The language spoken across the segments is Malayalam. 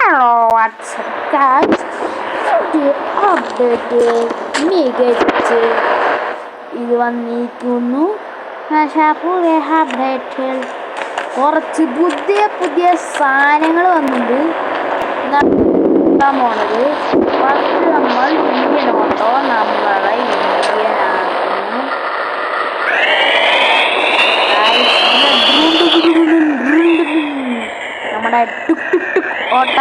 ഹലോ വാട്സ്ആപ്പ് ഗൈസ്, പുതിയ അപ്ഡേറ്റ് മികച്ച് ഇത് വന്നിരിക്കുന്നു. പക്ഷേ പുതിയ അപ്ഡേറ്റിൽ കുറച്ച് പുതിയ സാധനങ്ങൾ വന്നിട്ടുണ്ട്. പോണത് ഫസ്റ്റ് നമ്മൾ ഇന്ത്യൻ ഓട്ടോ നമ്മളെ ഇന്ത്യനാക്കുന്നു. നമ്മുടെ ടുക് ടുക് ടുക് ഓട്ട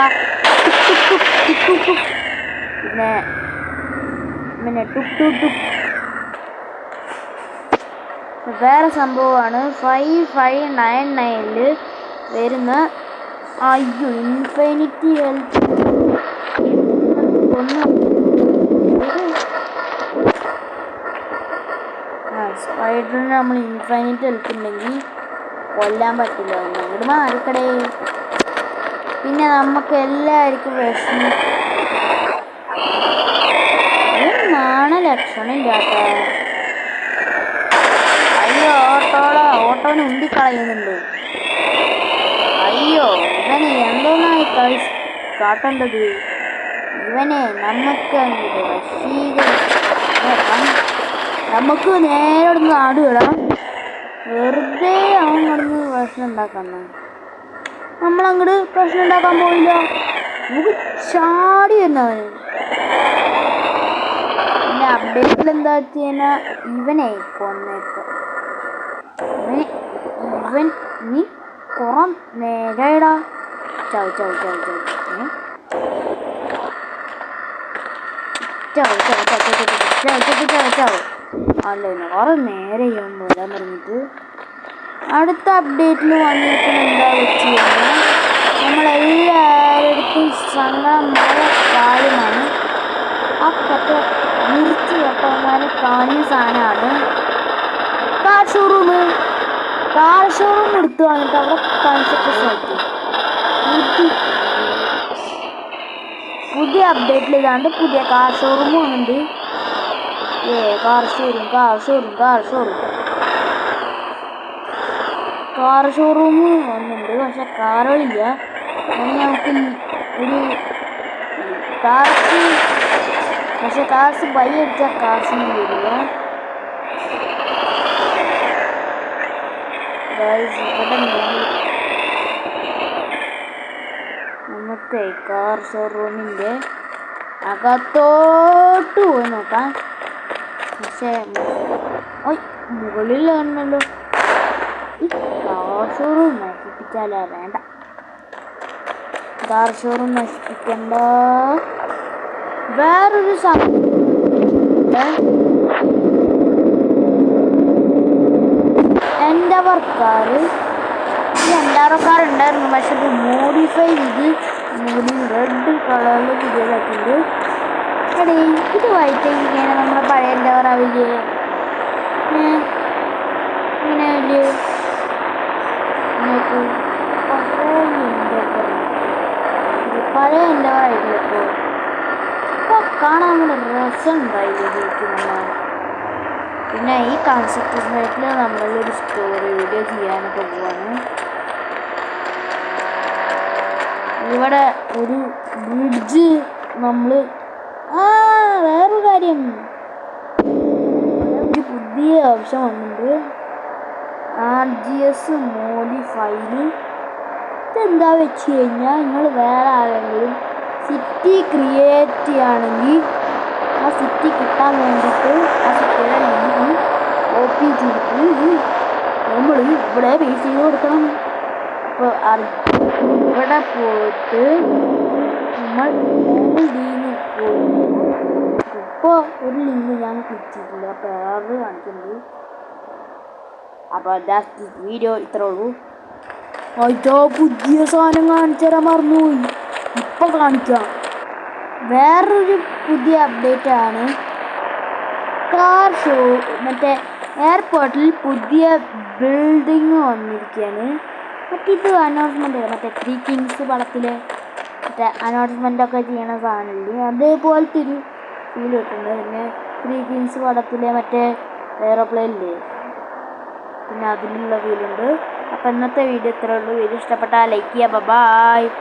പിന്നെ ടുക് ടുക് ടുക് വേറെ സംഭവമാണ്. 5599 വരുന്ന ഇൻഫിനിറ്റി ഹെൽത്ത് സ്പൈഡറിന് നമ്മൾ ഇൻഫിനിറ്റ് ഹെൽത്ത് ഉണ്ടെങ്കിൽ കൊല്ലാൻ പറ്റില്ല. അങ്ങോട്ട് മാറിക്കടേ. പിന്നെ നമുക്ക് എല്ലാവർക്കും വിഷമം ലക്ഷണം ഇല്ലാത്ത അയ്യോ ഓട്ടോനെ ഉന്തിക്കളയുന്നുണ്ട്. അയ്യോ ഇവനെ എന്തോന്നായി കാട്ടേണ്ടത്. ഇവനെ നമുക്ക് നമുക്ക് നേരെ നാടുവിടാം. വെറുതെ അവൻ കിടന്ന് പ്രശ്നം ഉണ്ടാക്കണം. നമ്മളങ്ങോട്ട് പ്രശ്നം ഉണ്ടാക്കാൻ പോയില്ല. നമുക്ക് ചാടി വരുന്നവന്. പിന്നെ അപ്ഡേറ്റിൽ എന്താ വെച്ച് കഴിഞ്ഞാൽ ഇവനെ കൊന്നേക്കും. ഇവൻ നീ കുറേ നേരടാ ചാവ് അല്ല കുറേ നേരം ചെയ്യാൻ വരാൻ പറഞ്ഞിട്ട്. അടുത്ത അപ്ഡേറ്റിൽ വന്നിരിക്കുന്ന എന്താ വെച്ച് കഴിഞ്ഞാൽ നമ്മളെല്ലാവരുടെടുത്തും സങ്കടമായ കാര്യമാണ്. ആ കഥ നിർത്തി വെട്ടവന്മാരെ കാണുന്ന സാധനമാണ് കാർ ഷോറൂം എടുത്തു വന്നിട്ട് അവിടെ കൺസെപ്റ്റ് സൈറ്റ് പുതിയ അപ്ഡേറ്റിൽ ഇതാണ്ട് പുതിയ കാർ ഷോറൂം വന്നിട്ടുണ്ട്. കാർ ഷോറൂം വന്നിട്ടുണ്ട്. പക്ഷെ കാറുകളില്ല. നമുക്ക് ഒരു കാർസ് ബൈ അടിച്ചാൽ കാർസിന് വരില്ല. നമുക്ക് കാർ ഷോറൂമിൻ്റെ അകത്തോട്ട് പോയി നോക്കാം. പക്ഷേ മുകളിൽ കാണണല്ലോ. ഈ കാർ ഷോറൂം നശിപ്പിച്ചാലാ വേണ്ട. കാർ ഷോറൂം നശിപ്പിക്കണ്ട. വേറൊരു എൻഡവർ കാർ ഉണ്ടായിരുന്നു. പക്ഷെ ഇത് മോഡിഫൈ ചെയ്ത് റെഡ് കളറിൽ പുതിയതാക്കിണ്ട്. എടേ ഇത് വൈറ്റ് ഇങ്ങനെ നമ്മുടെ പഴയ എൻഡവർ ആവില്ലേ? ഇങ്ങനെ ആവില്ലേ? പഴയ എൻഡവർ ആയിട്ടില്ല. ഇപ്പോൾ കാണാൻ നമ്മുടെ രസം ഉണ്ടായില്ല. പിന്നെ ഈ കൺസെപ്റ്റ് സൈറ്റിൽ നമ്മളൊരു സ്റ്റോറി വീഡിയോ ചെയ്യാനൊക്കെ പോവാണ്. ഇവിടെ ഒരു ബ്രിഡ്ജ് നമ്മൾ വേറൊരു കാര്യം ഒരു പുതിയ ഓപ്ഷൻ വന്നിട്ടുണ്ട്. RGS മോഡിഫൈയിൽ ഇതെന്താ വെച്ച് കഴിഞ്ഞാൽ നിങ്ങൾ വേറെ ആരെങ്കിലും സിറ്റി ക്രിയേറ്റ് ചെയ്യുകയാണെങ്കിൽ ആ സിറ്റി കിട്ടാൻ വേണ്ടിയിട്ട് ആ സിറ്റിയുടെ ലിങ്ക് കോപ്പി ചെയ്തിട്ട് നമ്മൾ ഇവിടെ പേസ്റ്റ് ചെയ്ത് കൊടുക്കണം. അപ്പോൾ ഇവിടെ പോയിട്ട് നമ്മൾ ഇപ്പോൾ ഒരു ലിങ്ക് ഞാൻ ക്ലിക്ക് ചെയ്തിട്ടില്ല. അപ്പോൾ വേറെ കാണിക്കുന്നത്. അപ്പോൾ ദാറ്റ് വീഡിയോ ഇത്രേ ഉള്ളൂ. പുതിയ സാധനം കാണിച്ചു തരാൻ മറന്നുപോയി. ഇപ്പോൾ കാണിക്കാം. വേറൊരു പുതിയ അപ്ഡേറ്റ് ആണ്. കാർ ഷോ മറ്റേ എയർപോർട്ടിൽ പുതിയ ബിൽഡിങ് വന്നിരിക്കുകയാണ്. ഇത് അനൗൺസ്മെൻ്റ് മറ്റേ 3 കിങ്സ് പടത്തിലെ മറ്റേ അനൗൺസ്മെൻ്റൊക്കെ ചെയ്യണ സാധനമില്ലേ, അതേപോലത്തെ ഒരു ഫീൽ കിട്ടുന്നുണ്ട്. പിന്നെ 3 കിങ്സ് പടത്തിലെ മറ്റേ എയറോപ്ലെയിനില്ലേ, പിന്നെ അതിലുള്ള ഫീലുണ്ട്. അപ്പോൾ ഇന്നത്തെ വീഡിയോ ഇത്രേ ഉള്ളൂ. വീഡിയോ ഇഷ്ടപ്പെട്ടാൽ ലൈക്ക് ചെയ്യുക. ബൈ.